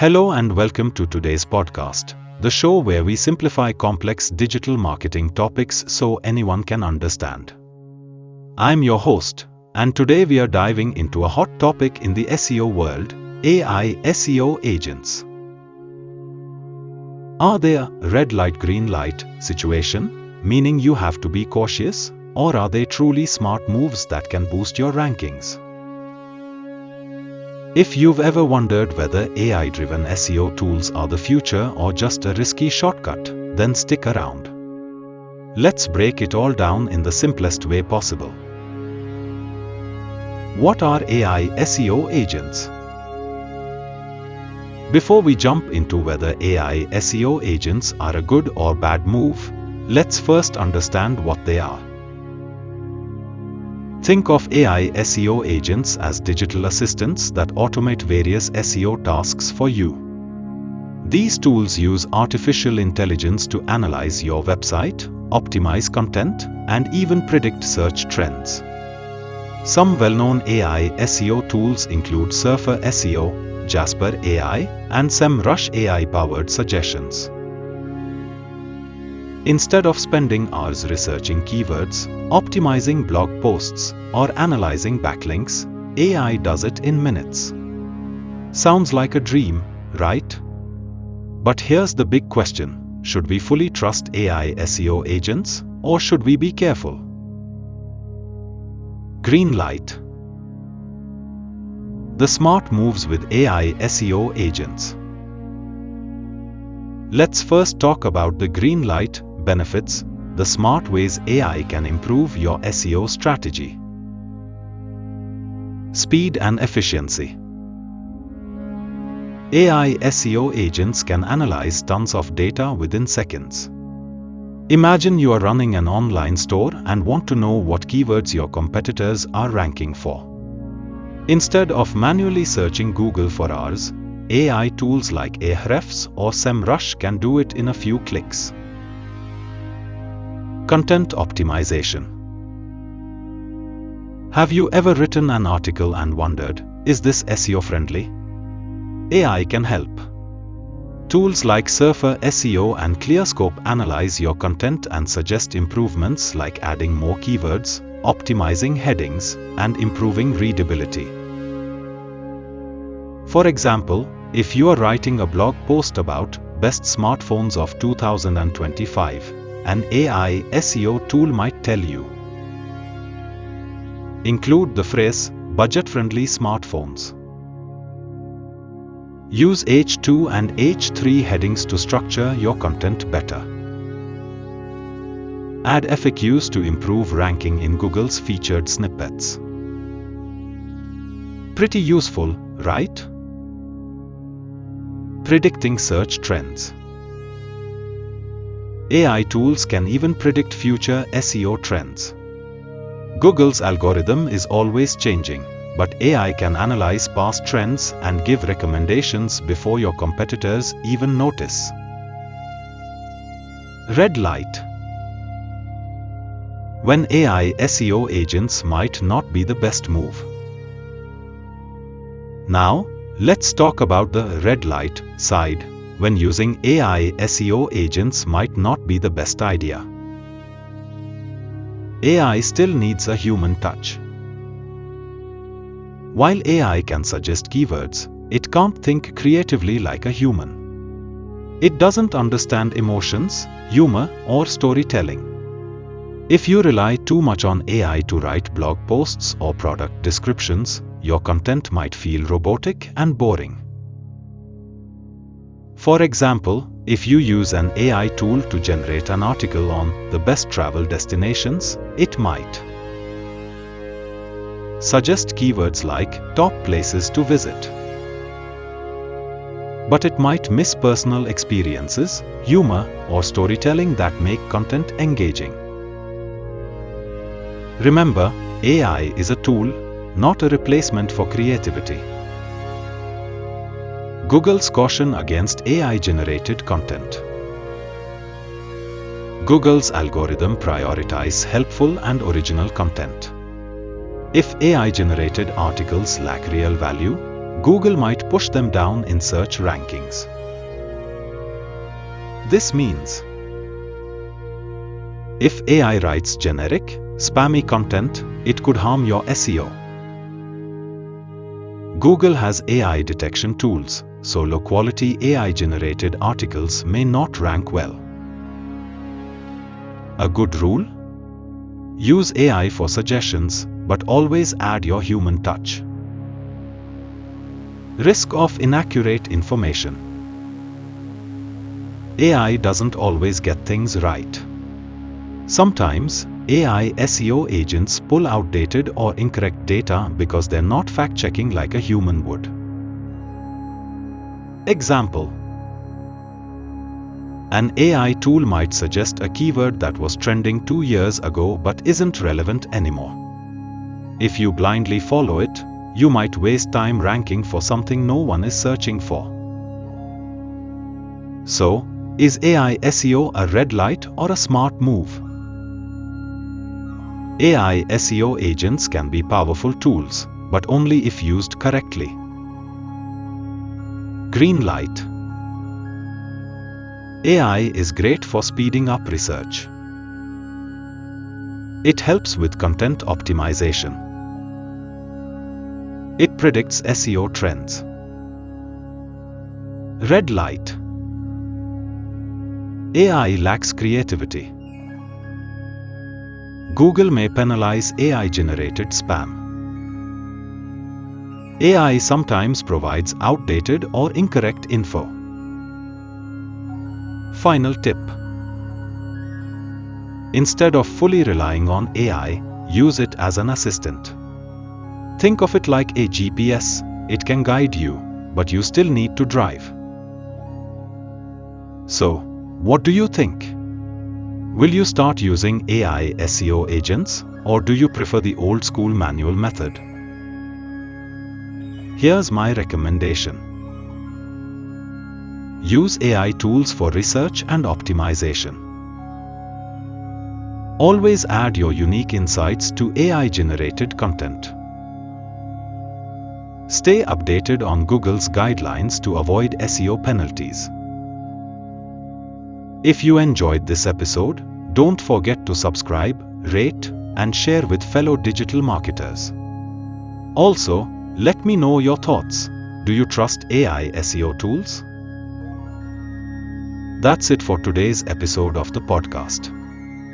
Hello and welcome to today's podcast, the show where we simplify complex digital marketing topics so anyone can understand. I'm your host, and today we are diving into a hot topic in the SEO world, AI SEO agents. Are they a red light, green light situation, meaning you have to be cautious, or are they truly smart moves that can boost your rankings? If you've ever wondered whether AI-driven SEO tools are the future or just a risky shortcut, then stick around. Let's break it all down in the simplest way possible. What are AI SEO agents? Before we jump into whether AI SEO agents are a good or bad move, let's first understand what they are. Think of AI SEO agents as digital assistants that automate various SEO tasks for you. These tools use artificial intelligence to analyze your website, optimize content, and even predict search trends. Some well-known AI SEO tools include Surfer SEO, Jasper AI, and SEMrush AI-powered suggestions. Instead of spending hours researching keywords, optimizing blog posts, or analyzing backlinks, AI does it in minutes. Sounds like a dream, right? But here's the big question: should we fully trust AI SEO agents, or should we be careful? Green light. The smart moves with AI SEO agents. Let's first talk about the green light benefits, the smart ways AI can improve your SEO strategy. Speed and efficiency. AI SEO agents can analyze tons of data within seconds. Imagine you are running an online store and want to know what keywords your competitors are ranking for. Instead of manually searching Google for hours, AI tools like AIforSEO or SEMrush can do it in a few clicks. Content optimization. Have you ever written an article and wondered, is this SEO friendly? AI can help. Tools like Surfer SEO and ClearScope analyze your content and suggest improvements like adding more keywords, optimizing headings, and improving readability. For example, if you are writing a blog post about best smartphones of 2025, an AI SEO tool might tell you. Include the phrase, budget-friendly smartphones. Use H2 and H3 headings to structure your content better. Add FAQs to improve ranking in Google's featured snippets. Pretty useful, right? Predicting search trends. AI tools can even predict future SEO trends. Google's algorithm is always changing, but AI can analyze past trends and give recommendations before your competitors even notice. Red light. When AI SEO agents might not be the best move. Now, let's talk about the red light side, when using AI SEO agents might not be the best idea. AI still needs a human touch. While AI can suggest keywords, it can't think creatively like a human. It doesn't understand emotions, humor, or storytelling. If you rely too much on AI to write blog posts or product descriptions, your content might feel robotic and boring. For example, if you use an AI tool to generate an article on the best travel destinations, it might suggest keywords like top places to visit. But it might miss personal experiences, humor, or storytelling that make content engaging. Remember, AI is a tool, not a replacement for creativity. Google's caution against AI-generated content. Google's algorithm prioritizes helpful and original content. If AI-generated articles lack real value, Google might push them down in search rankings. This means if AI writes generic, spammy content, it could harm your SEO. Google has AI detection tools, so low-quality AI-generated articles may not rank well. A good rule? Use AI for suggestions, but always add your human touch. Risk of inaccurate information. AI doesn't always get things right. Sometimes, AI SEO agents pull outdated or incorrect data because they're not fact-checking like a human would. Example: an AI tool might suggest a keyword that was trending 2 years ago but isn't relevant anymore. If you blindly follow it, you might waste time ranking for something no one is searching for. So, is AI SEO a red light or a smart move? AI SEO agents can be powerful tools, but only if used correctly. Green light. AI is great for speeding up research. It helps with content optimization. It predicts SEO trends. Red light. AI lacks creativity. Google may penalize AI-generated spam. AI sometimes provides outdated or incorrect info. Final tip. Instead of fully relying on AI, use it as an assistant. Think of it like a GPS. It can guide you, but you still need to drive. So, what do you think? Will you start using AI SEO agents, or do you prefer the old-school manual method? Here's my recommendation. Use AI tools for research and optimization. Always add your unique insights to AI-generated content. Stay updated on Google's guidelines to avoid SEO penalties. If you enjoyed this episode, don't forget to subscribe, rate, and share with fellow digital marketers. Also, let me know your thoughts. Do you trust AI SEO tools? That's it for today's episode of the podcast.